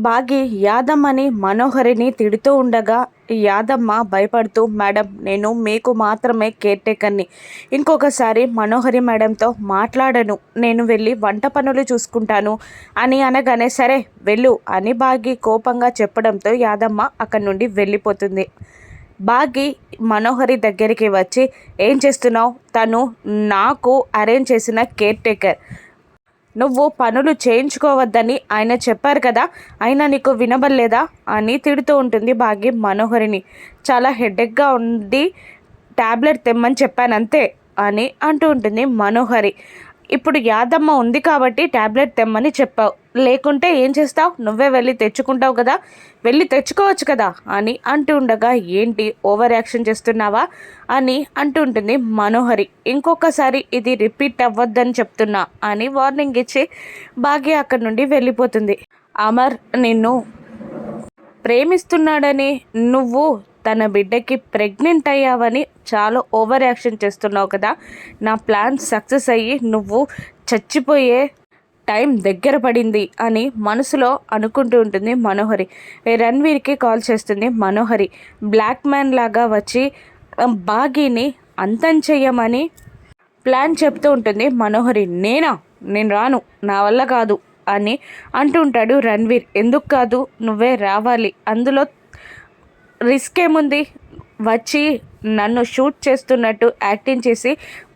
బాగి యాదమ్మని మనోహరిని తిడుతూ ఉండగా యాదమ్మ భయపడుతూ, మేడం నేను మీకు మాత్రమే కేర్ టేకర్ని, ఇంకొకసారి మనోహరి మేడంతో మాట్లాడను, నేను వెళ్ళి వంట పనులు చూసుకుంటాను అని అనగానే, సరే వెళ్ళు అని బాగి కోపంగా చెప్పడంతో యాదమ్మ అక్కడి నుండి వెళ్ళిపోతుంది. బాగి మనోహరి దగ్గరికి వచ్చి, ఏం చేస్తున్నావు? తను నాకు అరేంజ్ చేసిన కేర్ టేకర్, నువ్వు పనులు చేయించుకోవద్దని ఆయన చెప్పారు కదా, అయినా నీకు వినబడలేదా అని తిడుతూ ఉంటుంది బాగి మనోహరిని. చాలా హెడేక్గా ఉంది, ట్యాబ్లెట్ తెమ్మని చెప్పానంతే అని అంటూ ఉంటుంది మనోహరి. ఇప్పుడు యాదమ్మ ఉంది కాబట్టి ట్యాబ్లెట్ తెమ్మని చెప్పావు, లేకుంటే ఏం చేస్తావు? నువ్వే వెళ్ళి తెచ్చుకుంటావు కదా, వెళ్ళి తెచ్చుకోవచ్చు కదా అని అంటూ ఉండగా, ఏంటి ఓవర్ యాక్షన్ చేస్తున్నావా అని అంటూ ఉంటుంది మనోహరి. ఇంకొకసారి ఇది రిపీట్ అవ్వద్దని చెప్తున్నా అని వార్నింగ్ ఇచ్చి భాగ్య అక్కడి నుండి వెళ్ళిపోతుంది. అమర్ నిన్ను ప్రేమిస్తున్నాడని, నువ్వు తన బిడ్డకి ప్రెగ్నెంట్ అయ్యావని చాలా ఓవర్ యాక్షన్ చేస్తున్నావు కదా, నా ప్లాన్ సక్సెస్ అయ్యి నువ్వు చచ్చిపోయే టైం దగ్గర పడింది అని మనసులో అనుకుంటూ ఉంటుంది మనోహరి. రణ్వీర్కి కాల్ చేస్తుంది మనోహరి. బ్లాక్ మ్యాన్ లాగా వచ్చి బాగీని అంతం చెయ్యమని ప్లాన్ చెప్తూ ఉంటుంది మనోహరి. నేను రాను, నా వల్ల కాదు అని అంటూ ఉంటాడు రణ్వీర్. ఎందుకు కాదు, నువ్వే రావాలి, అందులో రిస్క్ ఏముంది, వచ్చి నన్ను షూట్ చేస్తున్నట్టు యాక్టింగ్ చేసి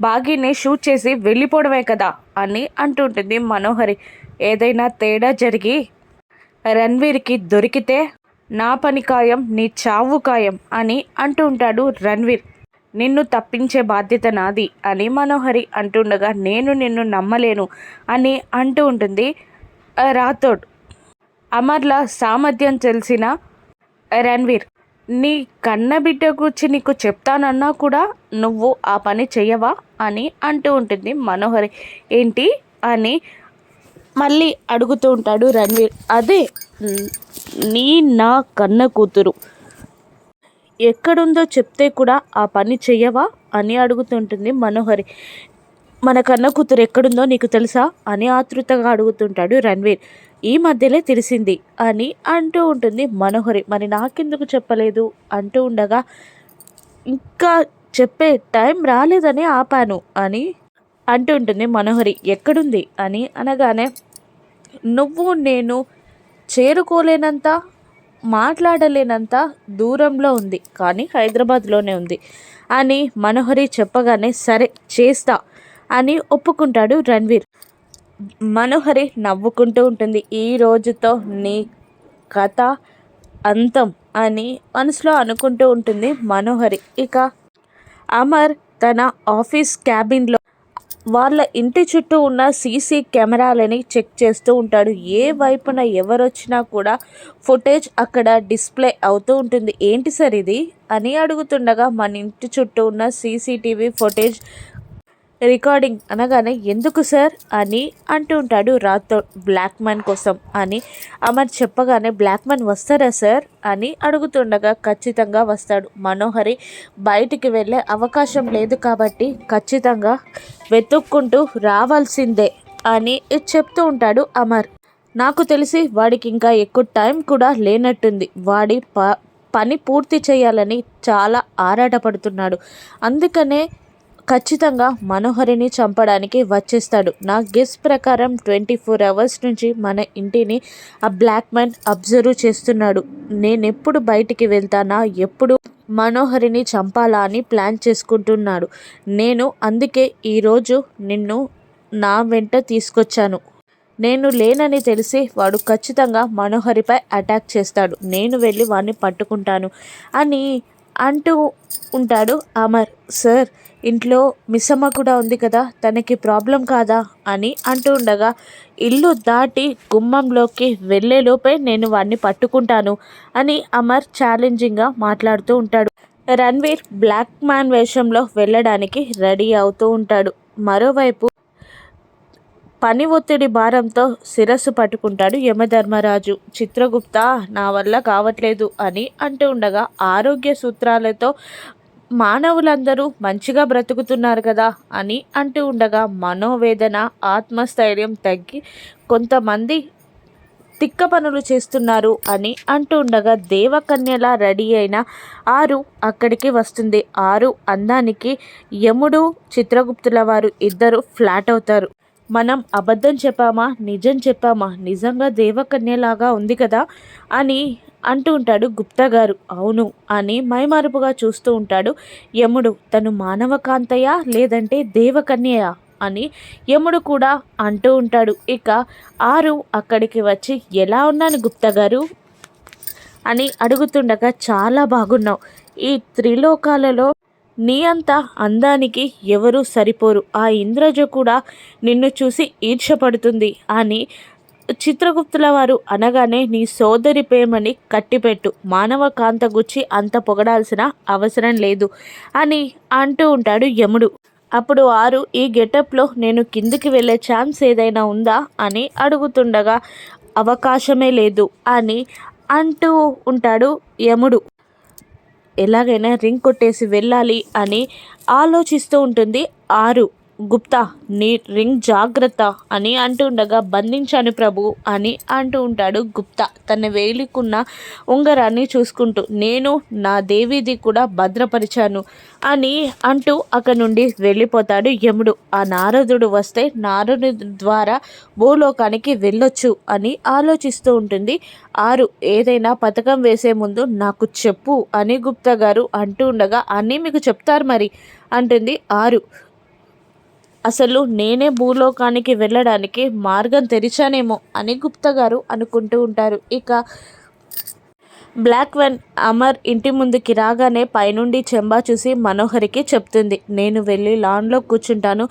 బాగీని షూట్ చేసి వెళ్ళిపోవడమే కదా అని అంటుంటుంది మనోహరి. ఏదైనా తేడా జరిగి రణ్వీర్కి దొరికితే నా పని ఖాయం, నీ చావు ఖాయం అని అంటూ ఉంటాడు రణ్వీర్. నిన్ను తప్పించే బాధ్యత నాది అని మనోహరి అంటుండగా, నేను నిన్ను నమ్మలేను అని అంటూ ఉంటుంది రాథోడ్. అమర్ల సామర్థ్యం తెలిసిన రణ్వీర్, నీ కన్నబిడ్డ గురించి నీకు చెప్తానన్నా కూడా నువ్వు ఆ పని చెయ్యవా అని అంటూ ఉంటుంది మనోహరి. ఏంటి అని మళ్ళీ అడుగుతూ ఉంటాడు రణ్వీర్. అదే, నీ నా కన్న కూతురు ఎక్కడుందో చెప్తే కూడా ఆ పని చెయ్యవా అని అడుగుతుంటుంది మనోహరి. మన కన్న కూతురు ఎక్కడుందో నీకు తెలుసా అని ఆతృతగా అడుగుతుంటాడు రణ్వీర్. ఈ మధ్యలో తెలిసింది అని అంటూ ఉంటుంది మనోహరి. మరి నాకెందుకు చెప్పలేదు అంటూ ఉండగా, ఇంకా చెప్పే టైం రాలేదని ఆపాను అని అంటూ ఉంటుంది మనోహరి. ఎక్కడుంది అని అనగానే, నువ్వు నేను చేరుకోలేనంత, మాట్లాడలేనంత దూరంలో ఉంది, కానీ హైదరాబాద్లోనే ఉంది అని మనోహరి చెప్పగానే, సరే చేస్తా అని ఒప్పుకుంటాడు రణ్వీర్. మనోహరి నవ్వుకుంటూ ఉంటుంది. ఈ రోజుతో నీ కథ అంతం అని మనసులో అనుకుంటూ ఉంటుంది మనోహరి. ఇక అమర్ తన ఆఫీస్ క్యాబిన్లో వాళ్ళ ఇంటి చుట్టూ ఉన్న సీసీ కెమెరాలని చెక్ చేస్తూ ఉంటాడు. ఏ వైపున ఎవరొచ్చినా కూడా ఫుటేజ్ అక్కడ డిస్ప్లే అవుతూ ఉంటుంది. ఏంటి సార్ ఇది అని అడుగుతుండగా, మన ఇంటి చుట్టూ ఉన్న సీసీటీవీ ఫుటేజ్ రికార్డింగ్ అనగానే, ఎందుకు సార్ అని అంటూ ఉంటాడు రాథోడ్. బ్లాక్ మ్యాన్ కోసం అని అమర్ చెప్పగానే, బ్లాక్ మ్యాన్ వస్తారా సార్ అని అడుగుతుండగా, ఖచ్చితంగా వస్తాడు, మనోహరి బయటికి వెళ్ళే అవకాశం లేదు కాబట్టి ఖచ్చితంగా వెతుక్కుంటూ రావాల్సిందే అని చెప్తూ ఉంటాడు అమర్. నాకు తెలిసి వాడికి ఇంకా ఎక్కువ టైం కూడా లేనట్టుంది, వాడి పని పూర్తి చేయాలని చాలా ఆరాటపడుతున్నాడు, అందుకనే ఖచ్చితంగా మనోహరిని చంపడానికి వచ్చేస్తాడు. నా గెస్ ప్రకారం 24 అవర్స్ నుంచి మన ఇంటిని ఆ బ్లాక్ మ్యాన్ అబ్జర్వ్ చేస్తున్నాడు. నేనెప్పుడు బయటికి వెళ్తానా, ఎప్పుడు మనోహరిని చంపాలా అని ప్లాన్ చేసుకుంటున్నాడు. నేను అందుకే ఈరోజు నిన్ను నా వెంట తీసుకొచ్చాను. నేను లేనని తెలిసి వాడు ఖచ్చితంగా మనోహరిపై అటాక్ చేస్తాడు, నేను వెళ్ళి వాడిని పట్టుకుంటాను అని అంటూ ఉంటాడు అమర్. సార్, ఇంట్లో మిస్సమ్మ కూడా ఉంది కదా, తనకి ప్రాబ్లం కాదా అని అంటూ ఉండగా, ఇల్లు దాటి గుమ్మంలోకి వెళ్ళేలోపే నేను వాడిని పట్టుకుంటాను అని అమర్ ఛాలెంజింగ్గా మాట్లాడుతూ ఉంటాడు. రణ్వీర్ బ్లాక్ మ్యాన్ వేషంలో వెళ్ళడానికి రెడీ అవుతూ ఉంటాడు. మరోవైపు పని ఒత్తిడి భారంతో శిరస్సు పట్టుకుంటాడు యమధర్మరాజు. చిత్రగుప్త నా వల్ల కావట్లేదు అని అంటూ ఉండగా, ఆరోగ్య సూత్రాలతో మానవులందరూ మంచిగా బ్రతుకుతున్నారు కదా అని అంటూ ఉండగా, మనోవేదన, ఆత్మస్థైర్యం తగ్గి కొంతమంది తిక్క పనులు చేస్తున్నారు అని అంటూ ఉండగా దేవకన్యలా రెడీ అయిన ఆరు అక్కడికి వస్తుంది. ఆరు అందానికి యముడు చిత్రగుప్తుల వారు ఇద్దరు ఫ్లాట్ అవుతారు. మనం అబద్ధం చెప్పామా నిజం చెప్పామా, నిజంగా దేవకన్యలాగా ఉంది కదా అని అంటూ ఉంటాడు గుప్తా గారు. అవును అని మైమారుపుగా చూస్తూ ఉంటాడు యముడు. తను మానవ కాంతయా లేదంటే దేవకన్యయా అని యముడు కూడా అంటూ ఉంటాడు. ఇక ఆరు అక్కడికి వచ్చి ఎలా ఉన్నాను గుప్తా గారు అని అడుగుతుండగా చాలా బాగున్నావు. ఈ త్రిలోకాలలో నీ అంత అందానికి ఎవరూ సరిపోరు. ఆ ఇంద్రజ కూడా నిన్ను చూసి ఈర్ష్యపడుతుంది అని చిత్రగుప్తుల వారు అనగానే నీ సోదరి ప్రేమని కట్టిపెట్టు. మానవ కాంత గుచ్చి అంత పొగడాల్సిన అవసరం లేదు అని అంటూ ఉంటాడు యముడు. అప్పుడు ఆరు ఈ గెటప్లో నేను కిందికి వెళ్ళే ఛాన్స్ ఏదైనా ఉందా అని అడుగుతుండగా అవకాశమే లేదు అని అంటూ ఉంటాడు యముడు. ఎలాగైనా రింగ్ కొట్టేసి వెళ్ళాలి అని ఆలోచిస్తూ ఉంటుంది ఆరు. గుప్తా నీ రింగ్ జాగ్రత్త అని అంటుండగా బంధించాను ప్రభు అని అంటూ ఉంటాడు గుప్తా తన వేలికున్న ఉంగరాన్ని చూసుకుంటూ. నేను నా దేవిది కూడా భద్రపరిచాను అని అంటూ అక్కడ నుండి వెళ్ళిపోతాడు యముడు. ఆ నారదుడు వస్తే నారదుడి ద్వారా భూలోకానికి వెళ్ళొచ్చు అని ఆలోచిస్తూ ఉంటుంది ఆరు. ఏదైనా పథకం వేసే ముందు నాకు చెప్పు అని గుప్తా గారు అంటూ ఉండగా అన్నీ మీకు చెప్తారు మరి అంటుంది ఆరు. అసలు నేనే భూలోకానికి వెళ్ళడానికి మార్గం తెరిచానేమో అని గుప్తా గారు అనుకుంటూ ఉంటారు. ఇక బ్లాక్ వన్ అమర్ ఇంటి ముందుకి రాగానే పైనుండి చెంబా చూసి మనోహరికి చెప్తుంది, నేను వెళ్ళి లాన్లో కూర్చుంటాను,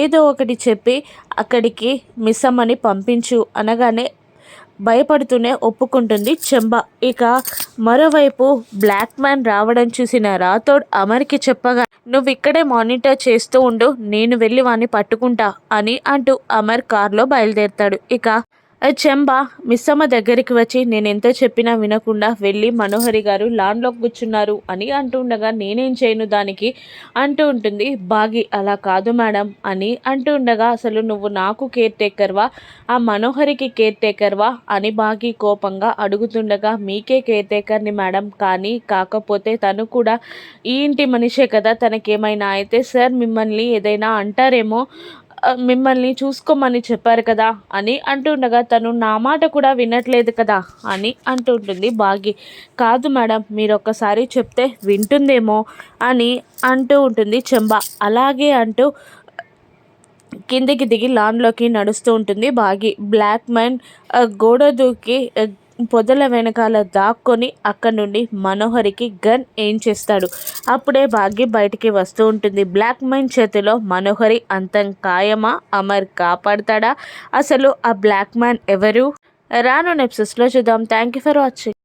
ఏదో ఒకటి చెప్పి అక్కడికి మిస్ అమ్మని పంపించు అనగానే భయపడుతూనే ఒప్పుకుంటుంది చెంబ. ఇక మరోవైపు బ్లాక్ మ్యాన్ రావడం చూసిన రాథోడ్ అమర్కి చెప్పగా నువ్వు ఇక్కడే మానిటర్ చేస్తూ ఉండు, నేను వెళ్ళి వాణ్ణి పట్టుకుంటా అని అంటూ అమర్ కారులో బయలుదేరుతాడు. ఇక చెంబ మిస్సమ్మ దగ్గరికి వచ్చి నేను ఎంత చెప్పినా వినకుండా వెళ్ళి మనోహరి గారు లాన్లో కూర్చున్నారు అని అంటూ ఉండగా నేనేం చేయను దానికి అంటూ ఉంటుంది బాగి. అలా కాదు మేడం అని అంటూ ఉండగా అసలు నువ్వు నాకు కేర్ టేకర్వా ఆ మనోహరికి కేర్ టేకర్వా అని బాగి కోపంగా అడుగుతుండగా మీకే కేర్ టేకర్ని మేడం, కానీ కాకపోతే తను కూడా ఈ ఇంటి మనిషే కదా, తనకేమైనా అయితే సార్ మిమ్మల్ని ఏదైనా అంటారేమో, మిమ్మల్ని చూసుకోమని చెప్పారు కదా అని అంటుండగా తను నా మాట కూడా వినట్లేదు కదా అని అంటూ ఉంటుంది బాగి. కాదు మేడం మీరు ఒక్కసారి చెప్తే వింటుందేమో అని అంటూ ఉంటుంది చెంబ. అలాగే అంటూ కిందికి దిగి లాన్లోకి నడుస్తూ ఉంటుంది బాగి. బ్లాక్ మ్యాన్ గోడ దూకి పొదల వెనకాల దాక్కొని అక్కడి నుండి మనోహరికి గన్ ఏం చేస్తాడు. అప్పుడే భాగ్య బయటికి వస్తూ ఉంటుంది. బ్లాక్ మైన్ చేతిలో మనోహరి అంతం ఖాయమా, అమర్ కాపాడతాడా, అసలు ఆ బ్లాక్ మ్యాన్ ఎవరు? రాను ఎపిసోడ్స్లో చూద్దాం. Thank you for watching.